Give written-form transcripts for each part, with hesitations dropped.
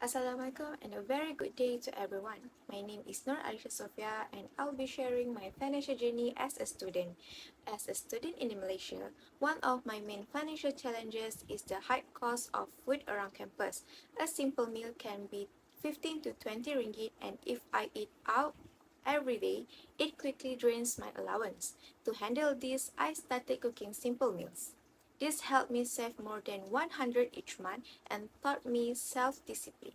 Assalamualaikum and a very good day to everyone. My name is NURALISHA SOFEA and I'll be sharing my financial journey as a student. As a student in Malaysia, one of my main financial challenges is the high cost of food around campus. A simple meal can be 15 to 20 ringgit, and if I eat out every day, it quickly drains my allowance. To handle this, I started cooking simple meals. This helped me save more than 100 each month and taught me self-discipline.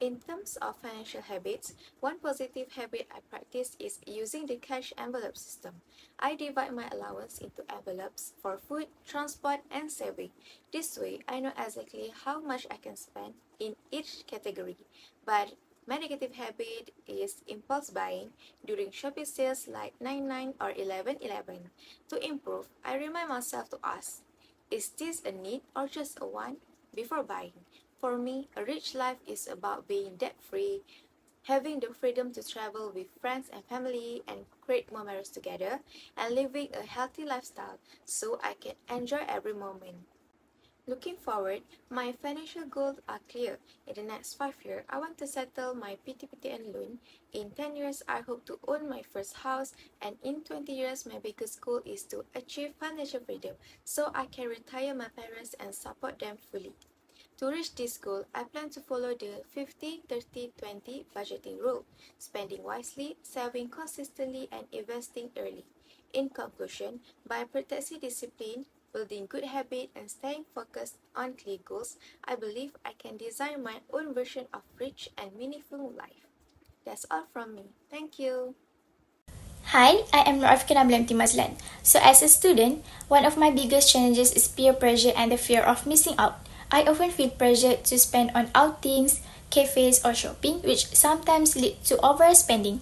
In terms of financial habits, one positive habit I practice is using the cash envelope system. I divide my allowance into envelopes for food, transport, and saving. This way, I know exactly how much I can spend in each category. But my negative habit is impulse buying during shopping sales like 99 or 11.11. To improve, I remind myself to ask, is this a need or just a want? Before buying. For me, a rich life is about being debt-free, having the freedom to travel with friends and family and create memories together, and living a healthy lifestyle so I can enjoy every moment. Looking forward, my financial goals are clear. In the next 5 years, I want to settle my PTPTN loan. In 10 years, I hope to own my first house. And in 20 years, my biggest goal is to achieve financial freedom so I can retire my parents and support them fully. To reach this goal, I plan to follow the 50-30-20 budgeting rule, spending wisely, saving consistently, and investing early. In conclusion, by practicing discipline, building good habits, and staying focused on clear goals, I believe I can design my own version of rich and meaningful life. That's all from me. Thank you. Hi, I am NURAFIQAH MAZLAN. So as a student, one of my biggest challenges is peer pressure and the fear of missing out. I often feel pressured to spend on outings, cafes, or shopping, which sometimes lead to overspending.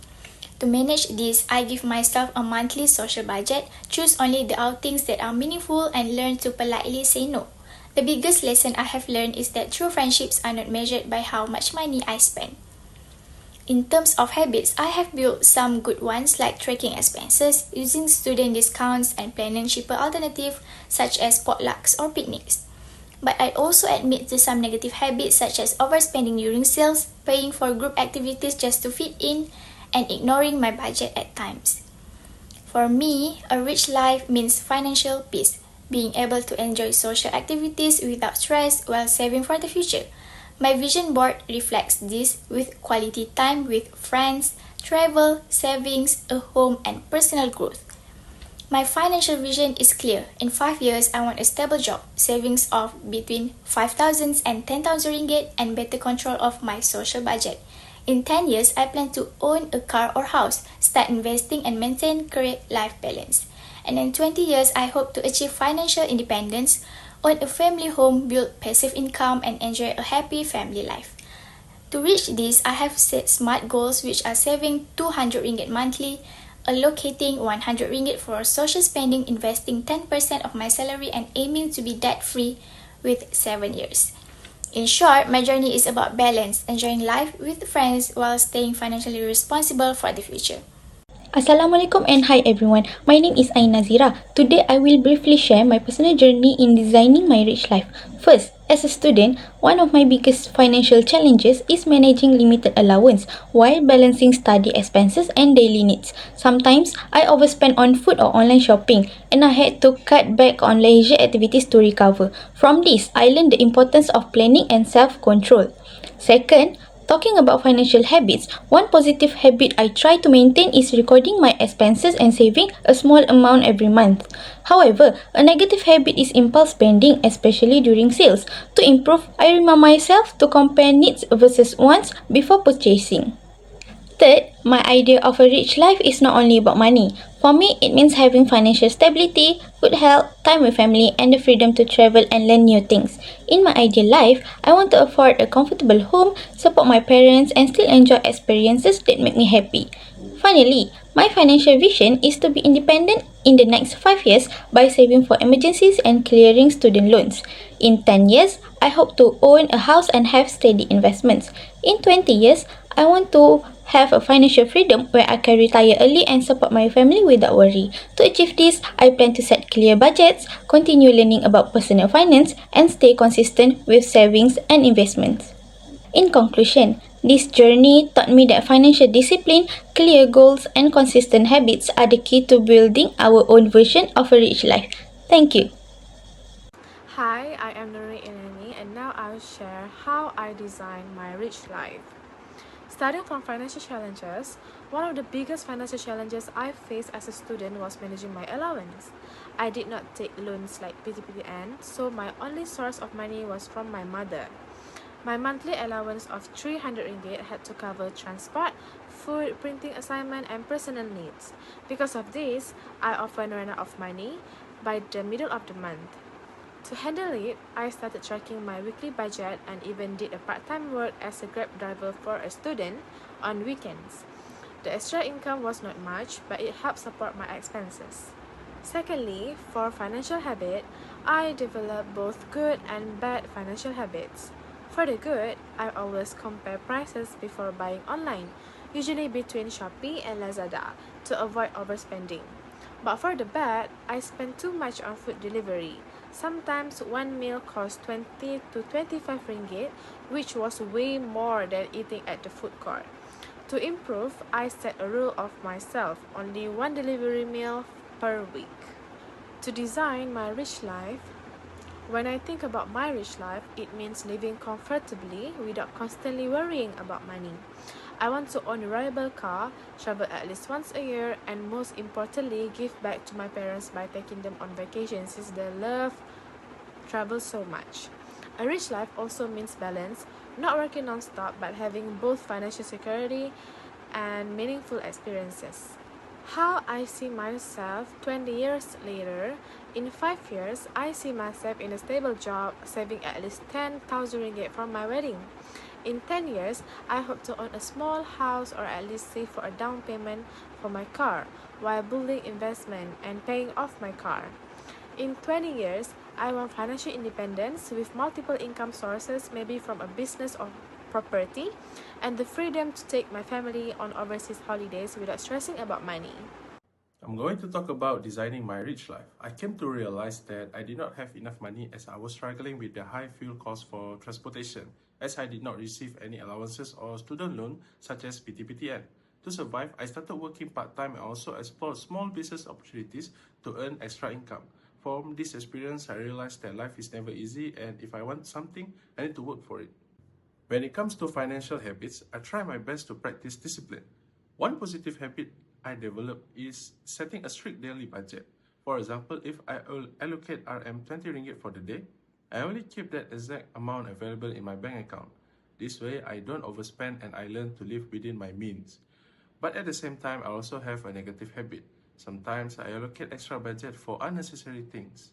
To manage this, I give myself a monthly social budget, choose only the outings that are meaningful, and learn to politely say no. The biggest lesson I have learned is that true friendships are not measured by how much money I spend. In terms of habits, I have built some good ones like tracking expenses, using student discounts, and planning cheaper alternatives such as potlucks or picnics. But I also admit to some negative habits such as overspending during sales, paying for group activities just to fit in, and ignoring my budget at times. For me, a rich life means financial peace, being able to enjoy social activities without stress while saving for the future. My vision board reflects this with quality time with friends, travel, savings, a home, and personal growth. My financial vision is clear. In 5 years, I want a stable job, savings of between 5,000 and 10,000 ringgit, and better control of my social budget. In 10 years, I plan to own a car or house, start investing, and maintain career-life balance. And in 20 years, I hope to achieve financial independence, own a family home, build passive income, and enjoy a happy family life. To reach this, I have set SMART goals, which are saving 200 ringgit monthly, allocating 100 ringgit for social spending, investing 10% of my salary, and aiming to be debt-free with 7 years. In short, my journey is about balance, enjoying life with friends while staying financially responsible for the future. Assalamualaikum and hi everyone. My name is NAZIRAH. Today I will briefly share my personal journey in designing my rich life. First, as a student, one of my biggest financial challenges is managing limited allowance while balancing study expenses and daily needs. Sometimes, I overspend on food or online shopping, and I had to cut back on leisure activities to recover. From this, I learned the importance of planning and self-control. Second, talking about financial habits, one positive habit I try to maintain is recording my expenses and saving a small amount every month. However, a negative habit is impulse spending, especially during sales. To improve, I remind myself to compare needs versus wants before purchasing. Third, my idea of a rich life is not only about money. For me, it means having financial stability, good health, time with family, and the freedom to travel and learn new things. In my ideal life, I want to afford a comfortable home, support my parents, and still enjoy experiences that make me happy. Finally, my financial vision is to be independent in the next 5 years by saving for emergencies and clearing student loans. In 10 years, I hope to own a house and have steady investments. In 20 years, I want to have a financial freedom where I can retire early and support my family without worry. To achieve this, I plan to set clear budgets, continue learning about personal finance, and stay consistent with savings and investments. In conclusion, this journey taught me that financial discipline, clear goals, and consistent habits are the key to building our own version of a rich life. Thank you. Hi, I am NUREEN and now I'll share how I design my rich life. Starting from financial challenges, one of the biggest financial challenges I faced as a student was managing my allowance. I did not take loans like PTPTN, so my only source of money was from my mother. My monthly allowance of 300 ringgit had to cover transport, food, printing assignment, and personal needs. Because of this, I often ran out of money by the middle of the month. To handle it, I started tracking my weekly budget and even did a part-time work as a Grab driver for a student on weekends. The extra income was not much, but it helped support my expenses. Secondly, for financial habit, I developed both good and bad financial habits. For the good, I always compare prices before buying online, usually between Shopee and Lazada, to avoid overspending. But for the bad, I spend too much on food delivery. Sometimes one meal costs 20 to 25 ringgit, which was way more than eating at the food court. To improve, I set a rule of myself, only one delivery meal per week. To design my rich life, when I think about my rich life, it means living comfortably without constantly worrying about money. I want to own a reliable car, travel at least once a year, and most importantly, give back to my parents by taking them on vacation since they love travel so much. A rich life also means balance, not working non-stop but having both financial security and meaningful experiences. How I see myself 20 years later. In 5 years, I see myself in a stable job, saving at least 10,000 ringgit from my wedding. In 10 years, I hope to own a small house or at least save for a down payment for my car, while building investment and paying off my car. In 20 years, I want financial independence with multiple income sources, maybe from a business or property, and the freedom to take my family on overseas holidays without stressing about money. I'm going to talk about designing my rich life. I came to realize that I did not have enough money as I was struggling with the high fuel cost for transportation, as I did not receive any allowances or student loan such as PTPTN. To survive, I started working part-time and also explored small business opportunities to earn extra income. From this experience, I realized that life is never easy and if I want something, I need to work for it. When it comes to financial habits, I try my best to practice discipline. One positive habit I developed is setting a strict daily budget. For example, if I allocate RM20 ringgit for the day, I only keep that exact amount available in my bank account. This way, I don't overspend and I learn to live within my means. But at the same time, I also have a negative habit. Sometimes I allocate extra budget for unnecessary things.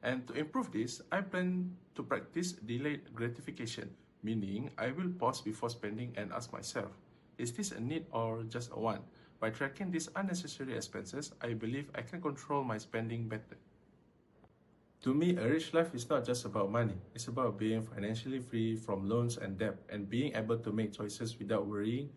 And to improve this, I plan to practice delayed gratification, meaning I will pause before spending and ask myself, is this a need or just a want? By tracking these unnecessary expenses, I believe I can control my spending better. To me, a rich life is not just about money. It's about being financially free from loans and debt and being able to make choices without worrying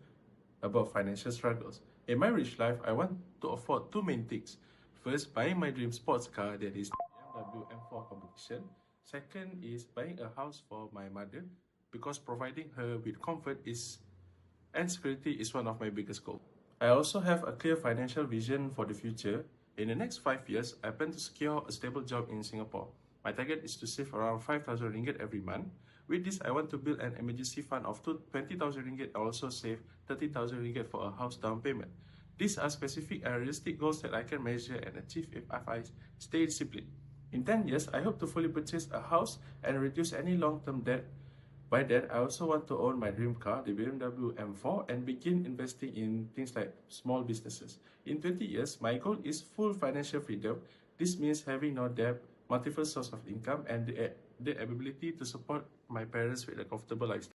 about financial struggles. In my rich life, I want to afford two main things. First, buying my dream sports car, that is the BMW M4 competition. Second is buying a house for my mother because providing her with comfort and security is one of my biggest goals. I also have a clear financial vision for the future. In the next 5 years, I plan to secure a stable job in Singapore. My target is to save around 5,000 ringgit every month. With this, I want to build an emergency fund of 20,000 ringgit and also save 30,000 ringgit for a house down payment. These are specific and realistic goals that I can measure and achieve if I stay disciplined. In 10 years, I hope to fully purchase a house and reduce any long-term debt. By then, I also want to own my dream car, the BMW M4, and begin investing in things like small businesses. In 20 years, my goal is full financial freedom. This means having no debt, multiple source of income, and the ability to support my parents with a comfortable lifestyle.